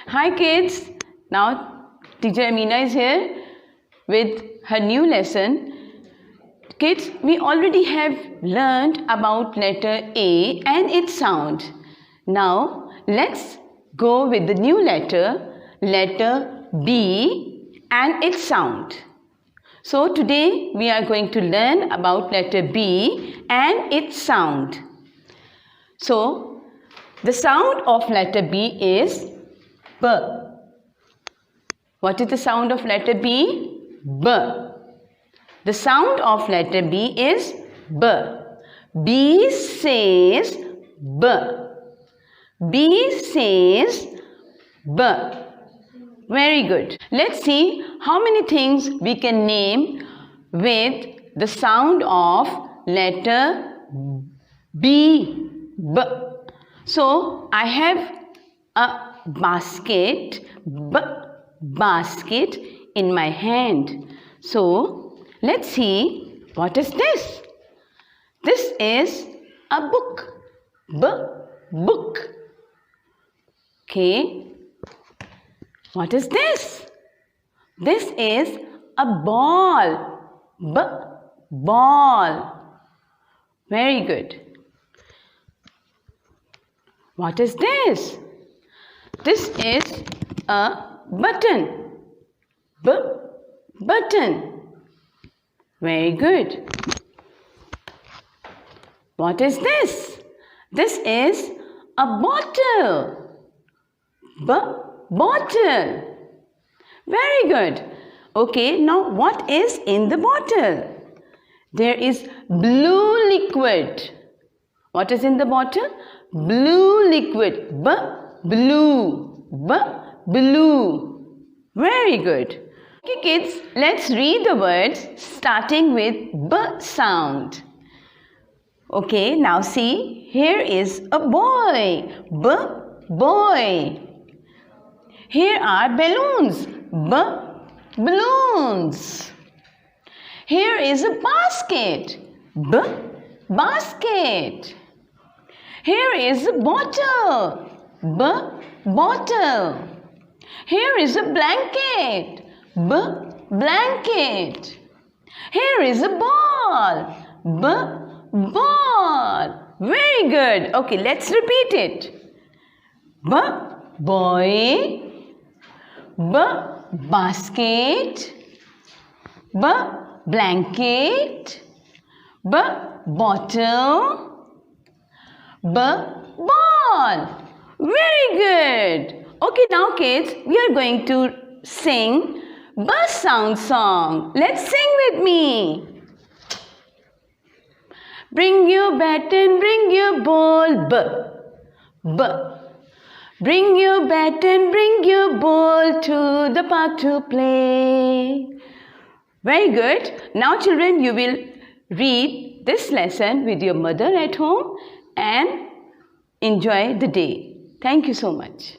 Hi kids, now teacher Amina is here with her new lesson. Kids, we already have learned about letter A and its sound. Now let's go with the new letter B and its sound. So today we are going to learn about letter B and its sound. So the sound of letter B is B. What is the sound of letter B? B. The sound of letter B is B. B says B. B says B. Very good. Let's see how many things we can name with the sound of letter B. B. So I have a basket, basket in my hand. So let's see, what is this? This is a book. Book. Okay. What is this? This is a ball. Ball. Very good. What is this? This is a button. Button. Very good. What is this? This is a bottle. Bottle. Very good. Okay, now what is in the bottle? There is blue liquid. What is in the bottle? Blue liquid. Blue. Blue. Very good. Okay kids, let's read the words starting with B sound. Okay, now see, here is a boy. Boy. Here are balloons. Balloons. Here is a basket. Basket. Here is a bottle. Bottle. Here is a blanket. Blanket. Here is a ball. Ball. Very good. Okay, let's repeat it. Boy. Basket. Blanket. Bottle. Ball. Very good. Okay, now kids, we are going to sing B sound song. Let's sing with me. Bring your bat and bring your ball. B. Bring your bat and bring your ball to the park to play. Very good. Now children, you will read this lesson with your mother at home and enjoy the day. Thank you so much.